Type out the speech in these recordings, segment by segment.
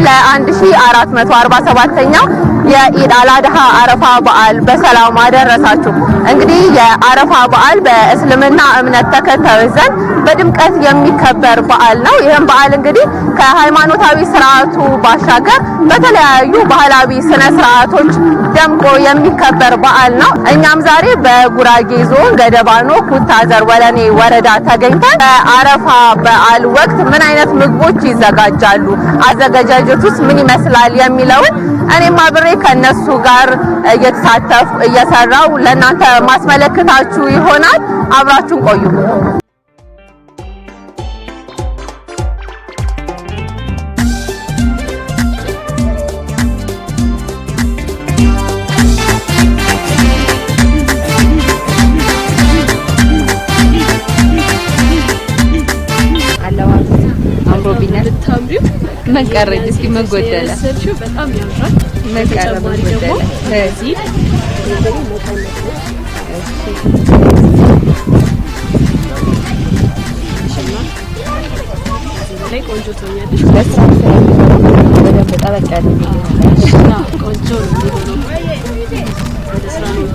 ለ1447ኛው የኢድ አልአድሃ አረፋ በዓል በሰላም አደረሳችሁ። እንግዲህ የአረፋ በዓል በእስልምና እምነት ተከታዮች ዘንድ በድምቀት የሚከበር በዓል ነው። ይህም በዓል እንግዲህ ከሃይማኖታዊ ስርዓቱ ባሻገር በተለያዩ ባህላዊ ስነ ስርዓቶች ደምቆ የሚከበር በዓል ነው። እኛም ዛሬ በጉራጌ ዞን ገደባኖ ኩታዘር ወለኔ ወረዳ ተገኝተን በአረፋ በዓል ወቅት ምን አይነት ምግቦች ይዘጋጃሉ፣ አዘገጃጀቱስ ምን ይመስላል የሚለውን እኔም አብሬ ከነሱ ጋር እየተሳተፉ እየሰራው ለእናንተ ማስመለከታችሁ ይሆናል። አብራችሁን ቆዩ። ምን ቀረኝ እስኪ ምን ጎደለ? ሰርቹ በጣም ያምራል። ምን ቀረኝ ምን ጎደለ? ለዚህ ላይ ቆንጆ ተኛለሽ። በደንብ ጠበቅ ያለ ቆንጆ ነው። ወደ ስራ ነው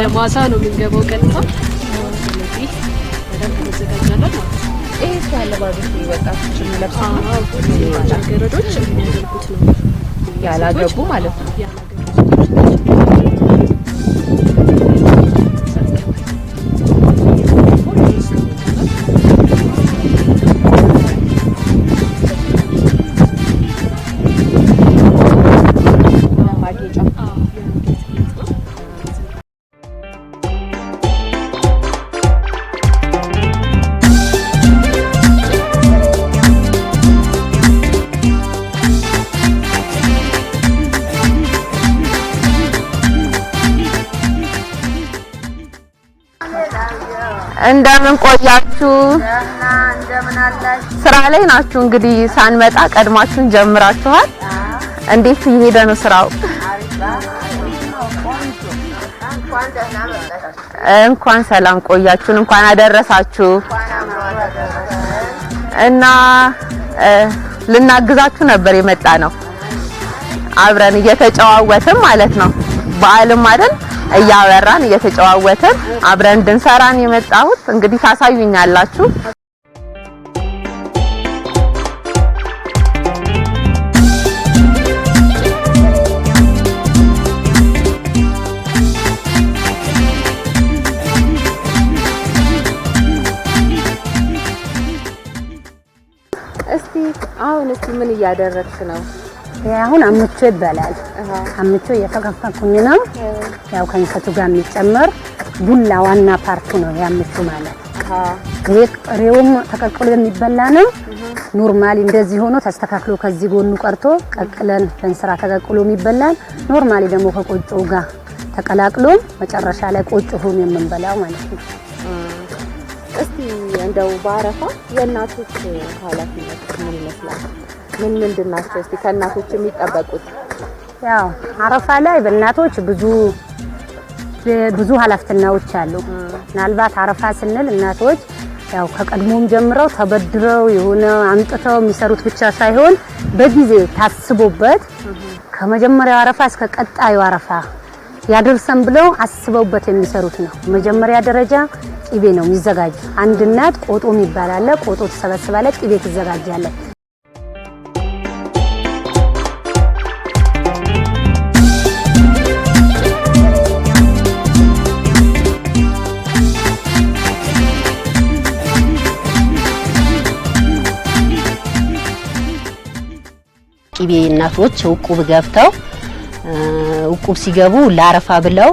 ለማሳ ነው የምንገባው ቀጥታ። ስለዚህ በደንብ ተዘጋጅተናል ማለት ነው። እሱ አለባበስ ወጣቶች ለብሰው ገረዶች የሚያደርጉት ነው። ያላገቡ ማለት ነው። እንደምን ቆያችሁ? እንደምን አላችሁ? ስራ ላይ ናችሁ? እንግዲህ ሳንመጣ ቀድማችሁን ጀምራችኋል። እንዴት እየሄደ ነው ስራው? እንኳን ሰላም ቆያችሁን፣ እንኳን አደረሳችሁ እና ልናግዛችሁ ነበር የመጣ ነው። አብረን እየተጨዋወትን ማለት ነው። በዓልም አይደል እያወራን እየተጨዋወትን አብረን እንድንሰራን የመጣሁት። እንግዲህ ታሳዩኛላችሁ። እስቲ ምን እያደረግሽ ነው? አሁን አምቾ ይባላል። አምቾ እየተከፈኩኝ ነው። ያው ከንከቱ ጋር የሚጨመር ቡላ ዋና ፓርቱ ነው ያምቹ ማለት። ጥሬውም ተቀቅሎ የሚበላ ነው። ኖርማሊ እንደዚህ ሆኖ ተስተካክሎ ከዚህ ጎኑ ቀርቶ ቀቅለን ለእንስራ ተቀቅሎ የሚበላል። ኖርማሊ ደግሞ ከቆጮ ጋር ተቀላቅሎ መጨረሻ ላይ ቆጮ ሆኖ የምንበላው ማለት ነው። እስቲ እንደው በአረፋ የእናቶች ኃላፊነት ምን ይመስላል? ምንድን ናቸው እስቲ ከእናቶች የሚጠበቁት? ያው አረፋ ላይ በእናቶች ብዙ ኃላፊነቶች አሉ። ምናልባት አረፋ ስንል እናቶች ያው ከቀድሞም ጀምረው ተበድረው የሆነ አምጥተው የሚሰሩት ብቻ ሳይሆን በጊዜ ታስቦበት ከመጀመሪያው አረፋ እስከ ቀጣዩ አረፋ ያደርሰን ብለው አስበውበት የሚሰሩት ነው። መጀመሪያ ደረጃ ቂቤ ነው የሚዘጋጅ። አንድ እናት ቆጦ ይባላል። ቆጦ ተሰበስባለች፣ ቂቤ ትዘጋጃለች። ቂቤ እናቶች ውቁብ ገብተው ውቁብ ሲገቡ ለአረፋ ብለው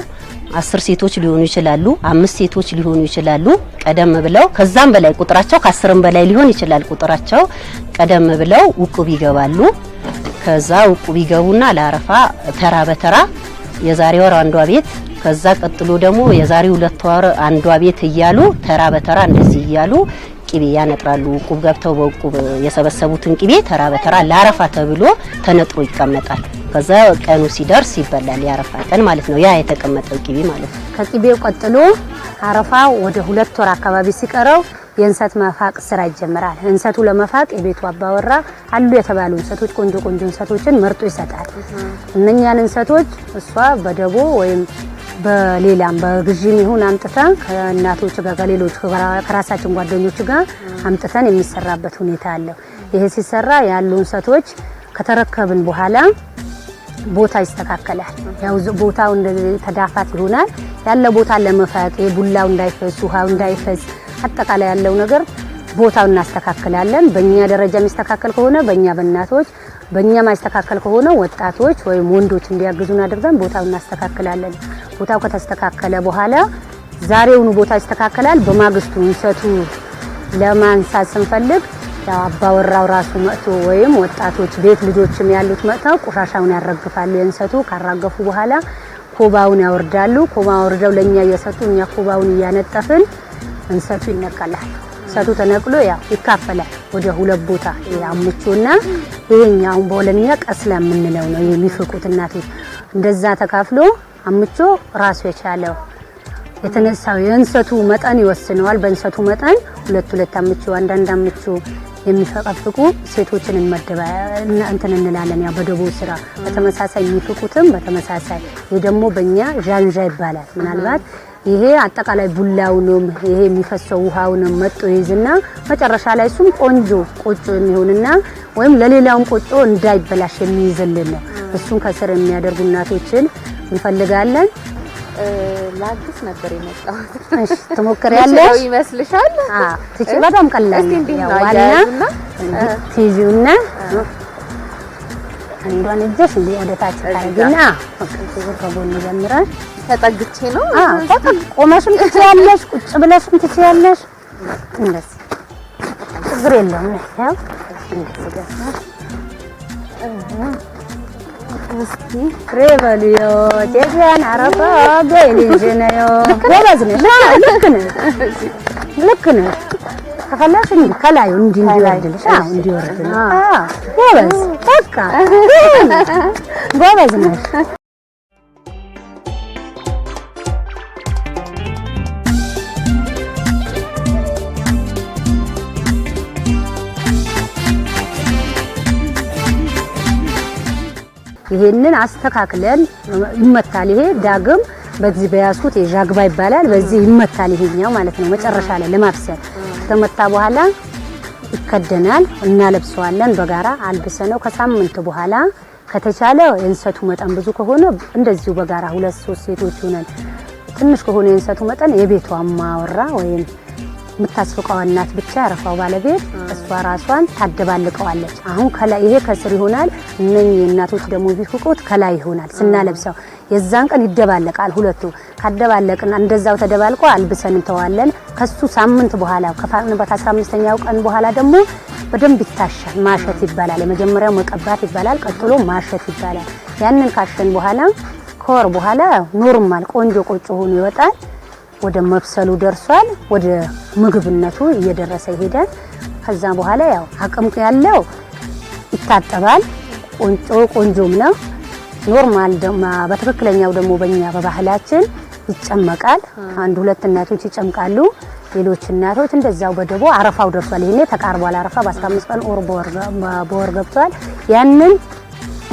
10 ሴቶች ሊሆኑ ይችላሉ፣ 5 ሴቶች ሊሆኑ ይችላሉ። ቀደም ብለው ከዛም በላይ ቁጥራቸው ከ10ም በላይ ሊሆን ይችላል። ቁጥራቸው ቀደም ብለው ውቁብ ይገባሉ። ከዛ ውቁብ ይገቡና ለአረፋ ተራ በተራ የዛሬ ወር አንዷ ቤት፣ ከዛ ቀጥሎ ደግሞ የዛሬ 2 ወር አንዷ ቤት እያሉ ተራ በተራ እንደዚህ እያሉ ቅቤ ያነጥራሉ። ዕቁብ ገብተው በዕቁብ የሰበሰቡትን ቅቤ ተራ በተራ ለአረፋ ተብሎ ተነጥሮ ይቀመጣል። ከዛ ቀኑ ሲደርስ ይበላል። የአረፋ ቀን ማለት ነው። ያ የተቀመጠው ቅቤ ማለት ነው። ከቅቤው ቀጥሎ አረፋ ወደ 2 ወር አካባቢ ሲቀረው የእንሰት መፋቅ ስራ ይጀምራል። እንሰቱ ለመፋቅ የቤቱ አባወራ አሉ የተባሉ እንሰቶች ቆንጆ እንሰቶችን መርጦ ይሰጣል። እነኛን እንሰቶች እሷ በደቦ ወይም በሌላም በግዢም ይሁን አምጥተን ከእናቶች ጋር ከሌሎች ከራሳችን ጓደኞች ጋር አምጥተን የሚሰራበት ሁኔታ አለ። ይሄ ሲሰራ ያሉ እንሰቶች ከተረከብን በኋላ ቦታ ይስተካከላል። ያው ቦታው እንደዚህ ተዳፋት ይሆናል። ያለ ቦታ ለመፋቅ የቡላው እንዳይፈስ ውሃው እንዳይፈስ አጠቃላይ ያለው ነገር ቦታው እናስተካክላለን። በእኛ ደረጃ የሚስተካከል ከሆነ በእኛ በእናቶች በእኛ ማይስተካከል ከሆነ ወጣቶች ወይም ወንዶች እንዲያግዙን አድርገን ቦታው እናስተካክላለን። ቦታው ከተስተካከለ በኋላ ዛሬውኑ ቦታ ይስተካከላል። በማግስቱ እንሰቱ ለማንሳት ስንፈልግ ያው አባወራው ራሱ መጥቶ ወይም ወጣቶች ቤት ልጆችም ያሉት መጥተው ቆሻሻውን ያረግፋሉ። የእንሰቱ ካራገፉ በኋላ ኮባውን ያወርዳሉ። ኮባውን አወርደው ለኛ እየሰጡ እኛ ኮባውን እያነጠፍን እንሰቱ ይነቀላል። እንሰቱ ተነቅሎ ያው ይካፈላል ወደ 2 ቦታ ያምቹና ይሄኛው በወለኛ ቀስላ የምንለው ነው የሚፈቁት እናቶች እንደዛ ተካፍሎ አምቾ ራሱ የቻለው የተነሳው የእንሰቱ መጠን ይወስነዋል። በእንሰቱ መጠን 2 አምቾ አንዳንድ አምቾ የሚፈቀፍቁ ሴቶችን እንትን እንላለን። ያው በደቦ ስራ በተመሳሳይ የሚፈቁትም በተመሳሳይ ይሄ ደግሞ በእኛ ዣንዣ ይባላል። ምናልባት ይሄ አጠቃላይ ቡላውንም ይሄ የሚፈሰው ውሃውንም መጥቶ ይዝና መጨረሻ ላይ እሱም ቆንጆ ቆጮ የሚሆንና ወይም ለሌላውም ቆጮ እንዳይበላሽ የሚይዝልን ነው። እሱን ከስር የሚያደርጉ እናቶችን እንፈልጋለን። ላግስ ነበር የመጣው። እሺ ትሞክሪያለሽ? ነው ይመስልሻል? ትቺ በጣም ቀላል ነው። ዋና ትይዙና አንዷን እጅሽ እንደ ወደ ታች ታርጊና ከጎን ጀምረሽ ተጠግቼ ነው። ቆመሽም ትችያለሽ፣ ቁጭ ብለሽም ትችያለሽ። እንደዚህ ችግር የለውም። ያው እንደዚህ ገዝተሽ እስቲ ሬበልዮ ጀጃን አረፋ ገይልጅ ነው። ጎበዝ ነሽ። ልክ ነሽ። ከፈለሽ እንዲህ ከላዩ እንዲህ እንዲወርድልሽ እንዲወርድ ነው። ጎበዝ በቃ ጎበዝ ነሽ። ይሄንን አስተካክለን ይመታል። ይሄ ዳግም በዚህ በያስኩት የጃግባ ይባላል። በዚህ ይመታል ይሄኛው ማለት ነው። መጨረሻ ላይ ለማብሰል ከተመታ በኋላ ይከደናል። እናለብሰዋለን። በጋራ አልብሰነው ከሳምንት በኋላ ከተቻለ የእንሰቱ መጠን ብዙ ከሆነ እንደዚሁ በጋራ 2-3 ሴቶች ሆነን ትንሽ ከሆነ የእንሰቱ መጠን የቤቷ ማወራ ወይም የምታስፈቀው እናት ብቻ ያረፋው ባለቤት እሷ ራሷን ታደባልቀዋለች። አሁን ከላይ ይሄ ከስር ይሆናል። እነኚህ እናቶች ደግሞ ቢፍቁት ከላይ ይሆናል። ስናለብሰው የዛን ቀን ይደባለቃል። ሁለቱ ካደባለቅና እንደዛው ተደባልቆ አልብሰን እንተዋለን። ከሱ ሳምንት በኋላ ከፋንበት 15ኛው ቀን በኋላ ደግሞ በደንብ ይታሻል። ማሸት ይባላል። የመጀመሪያው መቀባት ይባላል። ቀጥሎ ማሸት ይባላል። ያንን ካሸን በኋላ ከወር በኋላ ኖርማል ቆንጆ ቆጮ ሆኖ ይወጣል። ወደ መብሰሉ ደርሷል። ወደ ምግብነቱ እየደረሰ ይሄዳል። ከዛ በኋላ ያው አቅም ያለው ይታጠባል። ቆንጆም ነው። ኖርማል ደግሞ በትክክለኛው ደግሞ በእኛ በባህላችን ይጨመቃል። 1-2 እናቶች ይጨምቃሉ። ሌሎች እናቶች እንደዛው በደቦ አረፋው ደርሷል። ይሄኔ ተቃርቧል። አረፋ በ15 ቀን ኦር በወር ገብቷል። ያንን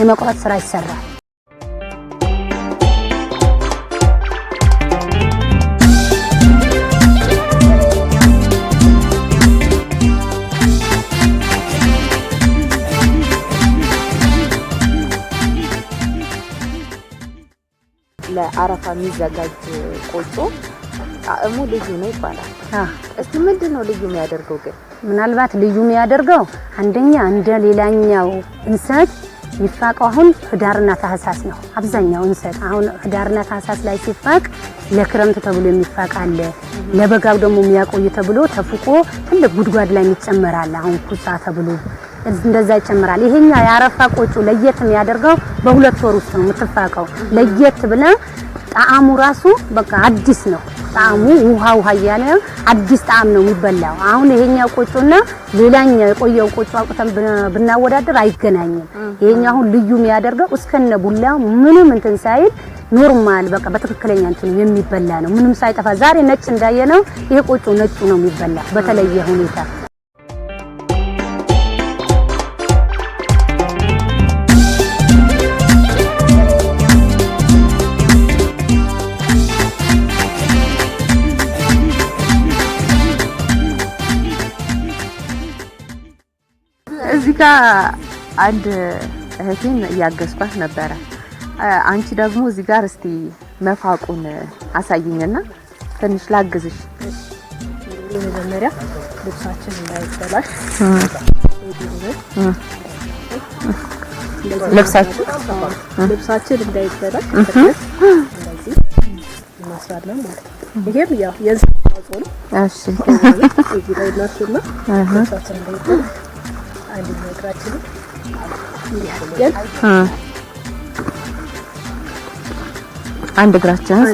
የመቁረጥ ስራ ይሰራል። ለአረፋ የሚዘጋጅ ቆጮ ጣዕሙ ልዩ ነው ይባላል። እስቲ ምንድነው ልዩ የሚያደርገው? ግን ምናልባት ልዩ የሚያደርገው አንደኛ እንደ ሌላኛው እንሰት የሚፋቀው አሁን ህዳርና ታህሳስ ነው። አብዛኛው እንሰት አሁን ህዳርና ታህሳስ ላይ ሲፋቅ ለክረምት ተብሎ የሚፋቅ አለ። ለበጋው ደግሞ የሚያቆይ ተብሎ ተፍቆ ትልቅ ጉድጓድ ላይ ይጨመራል። አሁን ኩሳ ተብሎ እንደዛ ይጨመራል። ይሄኛ ያረፋ ቆጮ ለየት የሚያደርገው በ2 ወር ውስጥ ነው የምትፋቀው። ለየት ብለ ጣዕሙ ራሱ በቃ አዲስ ነው። ጣዕሙ ውሃ እያለ አዲስ ጣዕም ነው የሚበላው። አሁን ይሄኛው ቆጮና ሌላኛው የቆየው ቆጮ አውጥተን ብናወዳደር አይገናኝም። ይሄኛው አሁን ልዩ የሚያደርገው እስከነ ቡላው ምንም እንትን ሳይል ኖርማል በቃ በትክክለኛ እንትን የሚበላ ነው፣ ምንም ሳይጠፋ። ዛሬ ነጭ እንዳየነው ይሄ ቆጮ ነጩ ነው የሚበላ በተለየ ሁኔታ። እዚህ ጋር አንድ እህቴን እያገዝኳት ነበረ። አንቺ ደግሞ እዚህ ጋር እስቲ መፋቁን አሳይኝና ትንሽ ላግዝሽ። መጀመሪያ ልብሳችን እንዳይበላሽ ልብሳችን እንዳይበላሽ እንደዚህ እናስራለን ማለት ነው። ይሄም ያው የእንስሳት ነው። እሺ እዚህ ላይ እናስርና ልብሳችን እንዳይበላሽ አንድ እግራችን አንድ እግራችንን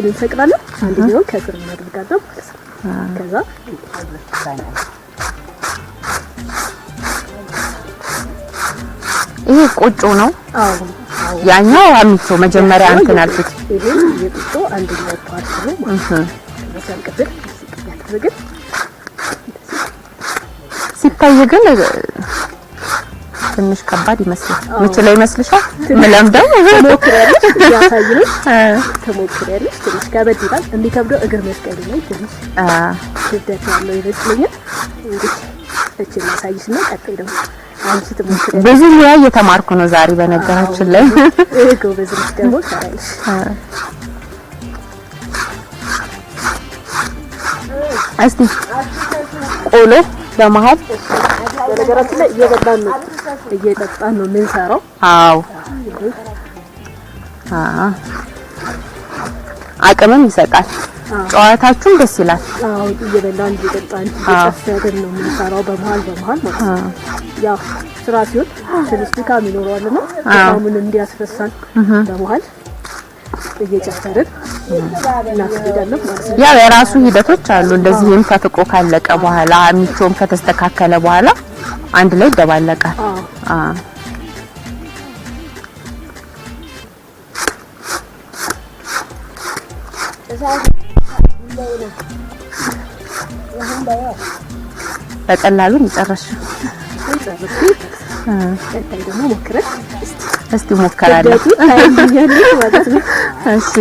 እንሰቅላለን። አንደኛውን ከስር እናደርጋለን ማለት ነው። ከዛ ይሄ ቆጮ ነው። አዎ ያኛው አሚቶ መጀመሪያ እንትን አልኩት። ይሄ የቆጮ አንደኛው ፓርት ነው ማለት ነው። ከዛ ያደረግን ሲታይ ግን ትንሽ ከባድ ይመስላል። ምችለው ይመስልሻል? ምለምደው ሞክሪያለሽ? ያሳይልሽ ተሞክሪያለሽ? ትንሽ ከበድ ይላል። እንዲከብደው እግር መስቀል ነው። ትንሽ ክብደት ያለው ይመስለኛል። እንግዲህ እቺ ማሳይሽና ቀጥይ ደግሞ አንቺ ትሞክሪያለሽ። ብዙ ሙያ እየተማርኩ ነው ዛሬ በነገራችን ላይ። ጎበዝ ነሽ ደግሞ ታያለሽ። እስቲ ቆሎ በመሃል በነገራችን ላይ እየጠጣን ነው የምንሰራው። አዎ አቅምም ይሰጣል። ጨዋታችሁም ደስ ይላል። አዎ እየበላን እየጠጣን እየጨፈርን ነው የምንሰራው በመሃል ማለት ነው። ያው ስራ ሲሆን ትንሽ ድካም ይኖረዋልና ድካሙን እንዲያስረሳን በመሃል እየጨፈርን እናስገዳለን ማለት ነው። ያው የራሱ ሂደቶች አሉ። እንደዚህም ተፍቆ ካለቀ በኋላ አሚቾም ከተስተካከለ በኋላ አንድ ላይ ይደባለቃል። በቀላሉ እንጨርሽው። ደግሞ ሞክረን እስቲ ሞከራለሁ። እሺ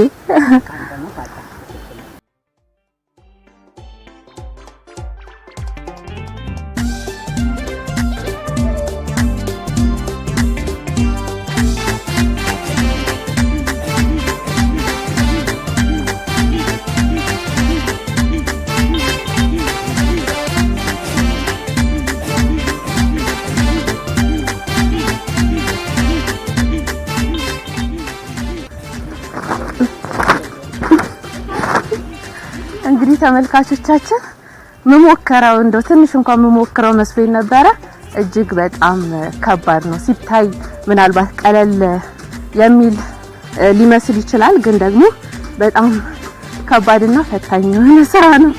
እንግዲህ ተመልካቾቻችን መሞከራው እንደው ትንሽ እንኳን መሞከራው መስሎኝ ነበረ። እጅግ በጣም ከባድ ነው። ሲታይ ምናልባት ቀለል የሚል ሊመስል ይችላል፣ ግን ደግሞ በጣም ከባድና ፈታኝ የሆነ ስራ ነው።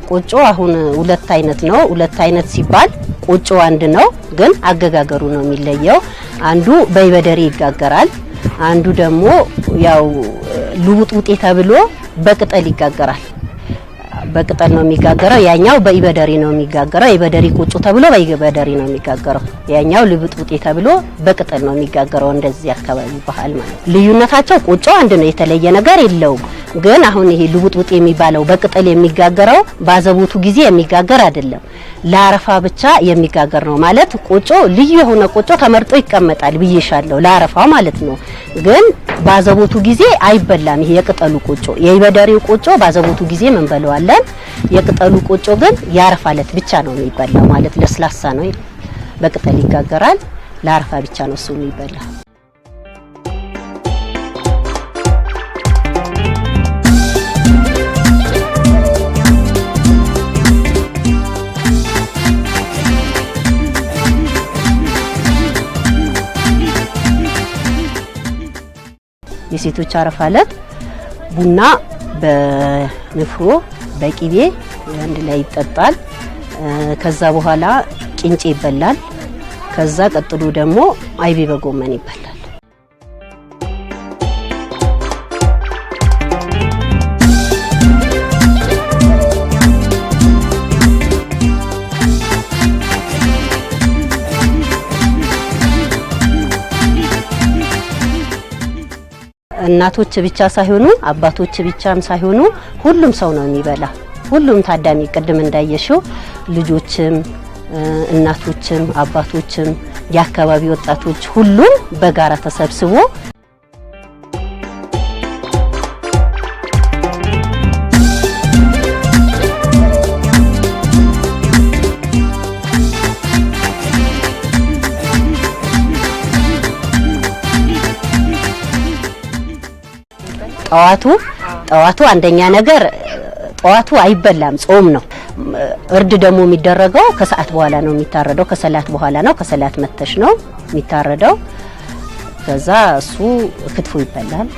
ቆጮ አሁን ሁለት አይነት ነው። ሁለት አይነት ሲባል ቆጮ አንድ ነው፣ ግን አገጋገሩ ነው የሚለየው። አንዱ በይበደሪ ይጋገራል፣ አንዱ ደግሞ ያው ልውጥውጤ ተብሎ በቅጠል ይጋገራል። በቅጠል ነው የሚጋገረው። ያኛው በይበደሪ ነው የሚጋገረው። ይበደሪ ቆጮ ተብሎ በይበደሪ ነው የሚጋገረው። ያኛው ልውጥውጤ ተብሎ በቅጠል ነው የሚጋገረው። እንደዚህ አካባቢ ባህል ማለት ልዩነታቸው ቆጮ አንድ ነው፣ የተለየ ነገር የለውም። ግን አሁን ይሄ ልውጥውጤ የሚባለው በቅጠል የሚጋገረው ባዘቦቱ ጊዜ የሚጋገር አይደለም፣ ለአረፋ ብቻ የሚጋገር ነው። ማለት ቆጮ ልዩ የሆነ ቆጮ ተመርጦ ይቀመጣል ብዬሻለሁ፣ ለአረፋ ማለት ነው። ግን ባዘቦቱ ጊዜ አይበላም። ይሄ የቅጠሉ ቆጮ፣ የይበደሪው ቆጮ ባዘቦቱ ጊዜ እንበለዋለን። የቅጠሉ ቆጮ ግን የአረፋ ዕለት ብቻ ነው የሚበላው። ማለት ለስላሳ ነው፣ በቅጠል ይጋገራል። ለአረፋ ብቻ ነው እሱ የሚበላ። የሴቶች አረፋ ዕለት ቡና በንፍሮ በቂቤ አንድ ላይ ይጠጣል። ከዛ በኋላ ቂንጬ ይበላል። ከዛ ቀጥሎ ደግሞ አይቤ በጎመን ይበላል። እናቶች ብቻ ሳይሆኑ አባቶች ብቻም ሳይሆኑ ሁሉም ሰው ነው የሚበላ። ሁሉም ታዳሚ ቅድም እንዳየሽው ልጆችም እናቶችም አባቶችም የአካባቢ ወጣቶች ሁሉም በጋራ ተሰብስቦ ጠዋቱ አንደኛ ነገር ጠዋቱ አይበላም፣ ጾም ነው። እርድ ደግሞ የሚደረገው ከሰዓት በኋላ ነው የሚታረደው፣ ከሰላት በኋላ ነው። ከሰላት መተሽ ነው የሚታረደው። ከዛ እሱ ክትፎ ይበላል።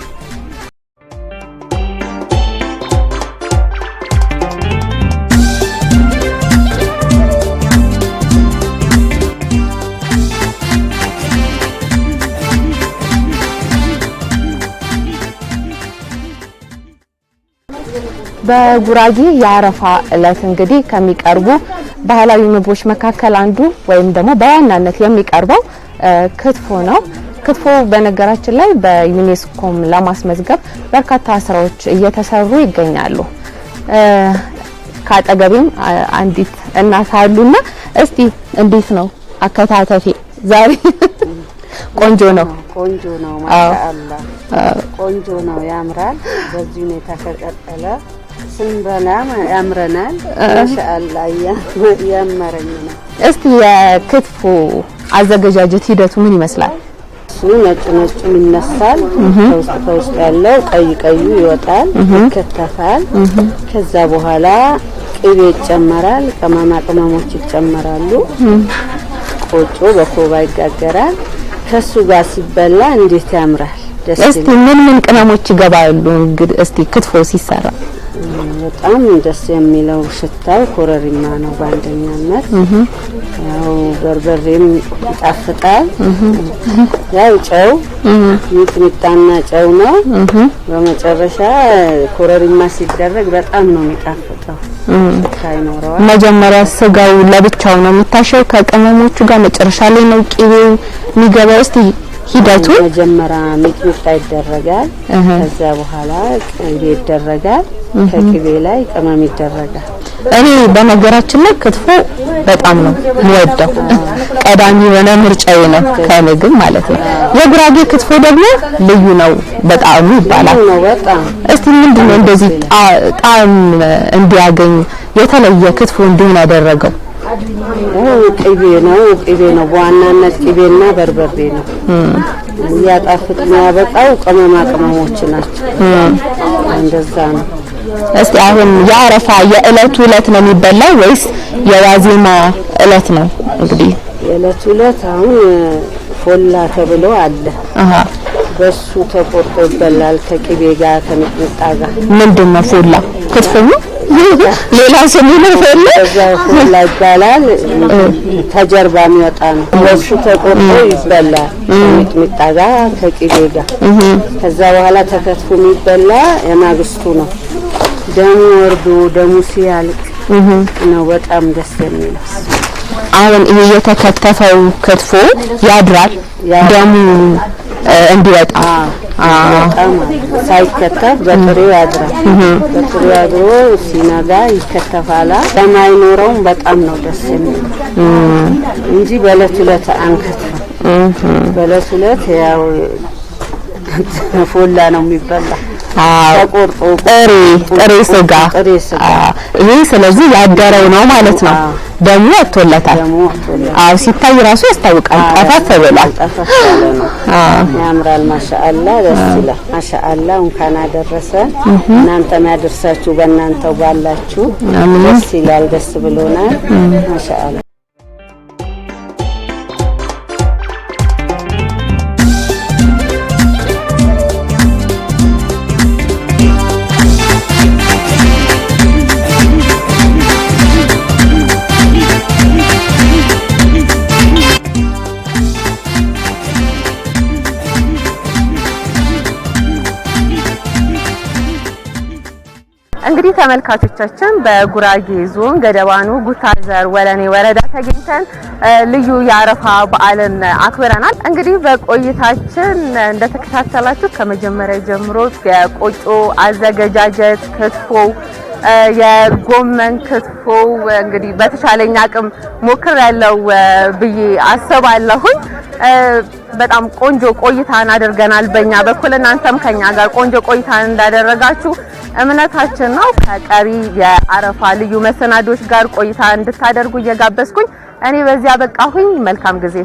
በጉራጌ የአረፋ ዕለት እንግዲህ ከሚቀርቡ ባህላዊ ምግቦች መካከል አንዱ ወይም ደግሞ በዋናነት የሚቀርበው ክትፎ ነው። ክትፎ በነገራችን ላይ በዩኔስኮም ለማስመዝገብ በርካታ ስራዎች እየተሰሩ ይገኛሉ። ካጠገቤም አንዲት እናት አሉና እስቲ እንዴት ነው አከታተፊ? ዛሬ ቆንጆ ነው ማሻአላ ቆንጆ ነው፣ ያምራል። በዚህ ሁኔታ ከቀጠለ ስንበላም ያምረናል። ማሻአላ ያመረኝ ነው። እስቲ የክትፎ አዘገጃጀት ሂደቱ ምን ይመስላል? እሱ ነጭ ይነሳል። ከውስጥ ያለው ቀዩ ይወጣል፣ ይከተፋል። ከዛ በኋላ ቅቤ ይጨመራል፣ ቅመሞች ይጨመራሉ። ቆጮ በኮባ ይጋገራል። ከሱ ጋር ሲበላ እንዴት ያምራል! እስቲ ምን ቅመሞች ይገባሉ? እንግዲህ እስቲ ክትፎ ሲሰራ በጣም ደስ የሚለው ሽታው ኮረሪማ ነው በአንደኛነት። ያው በርበሬም ይጣፍጣል። ያው ጨው ሚጥሚጣና ጨው ነው። በመጨረሻ ኮረሪማ ሲደረግ በጣም ነው የሚጣፍጠው። ሳይኖረው መጀመሪያ ስጋው ለብቻው ነው የሚታሸው ከቅመሞቹ ጋር፣ መጨረሻ ላይ ነው ቅቤው የሚገባው። እስቲ ሂደቱ መጀመሪያ ሚጥሚጣ ይደረጋል። ከዛ በኋላ ቅቤ ይደረጋል። ከቅቤ ላይ ቅመም ይደረጋል። እኔ በነገራችን ላይ ክትፎ በጣም ነው የምወደው። ቀዳሚ የሆነ ምርጫዬ ነው ከምግብ ማለት ነው። የጉራጌ ክትፎ ደግሞ ልዩ ነው በጣም ይባላል። በጣም እስቲ ምንድነው እንደዚህ ጣዕም እንዲያገኝ የተለየ ክትፎ እንዲሆን ያደረገው? ቅቤ ነው በዋናነት ቅቤና በርበሬ ነው። ያጣፍጥ ነው ያበቃው ቅመሞች ናቸው። እንደዛ ነው። እስቲ አሁን የአረፋ የዕለቱ ዕለት ነው የሚበላው ወይስ የዋዜማ ዕለት ነው? እንግዲህ የዕለቱ ዕለት አሁን ፎላ ተብሎ አለ። በሱ ተቆርጦ ይበላል ከቅቤ ጋር ከሚጥሚጣ ጋር። ምንድነው ፎላ? ክትፎ ነው? ሌላ ስም ነው ፎላ? እዛው ፎላ ይባላል። ተጀርባ የሚወጣ ነው። በሱ ተቆርጦ ይበላል ከሚጥሚጣ ጋር ከቅቤ ጋር። ከዛ በኋላ ተከትፎ የሚበላ የማግስቱ ነው። ደሙ ሲያልቅ ነው በጣም ደስ የሚለው። አሁን ይሄ የተከተፈው ክትፎ ያድራል ደሙ እንዲወጣ ሳይከተፍ በጥሬው ያድራል። በጥሬው ያድሮ ሲነጋ ይከተፋል። ለማይኖረውም በጣም ነው ደስ የሚለው እንጂ በዕለት ዕለት አንከትፍም። በዕለት ዕለት ያው ፎላ ነው የሚበላ። ጥሬ ስጋ ይሄ ስለዚህ ያደረው ነው ማለት ነው። ደሙ ወጥቶለታል። አዎ ሲታይ ራሱ ያስታውቃል። ጠፈፍ ብሏል። ጠፈፍ ያለ ነው። ያምራል። ማሻአላ ደስ ይላል። ማሻአላ እንኳን አደረሰ። እናንተም ያደርሳችሁ በእናንተው ባላችሁ። ደስ ይላል። ደስ ብሎናል። ማሻአላ እንግዲህ ተመልካቾቻችን በጉራጌ ዞን ገደባኑ ጉታዘር ወለኔ ወረዳ ተገኝተን ልዩ የአረፋ በዓልን አክብረናል። እንግዲህ በቆይታችን እንደተከታተላችሁ ከመጀመሪያ ጀምሮ የቆጮ አዘገጃጀት፣ ክትፎ፣ የጎመን ክትፎ እንግዲህ በተሻለኝ አቅም ሞክሬያለሁ ብዬ አስባለሁኝ። በጣም ቆንጆ ቆይታን አድርገናል በእኛ በኩል። እናንተም ከኛ ጋር ቆንጆ ቆይታን እንዳደረጋችሁ እምነታችን ነው። ከቀሪ የአረፋ ልዩ መሰናዶች ጋር ቆይታ እንድታደርጉ እየጋበዝኩኝ እኔ በዚያ በቃሁኝ። መልካም ጊዜ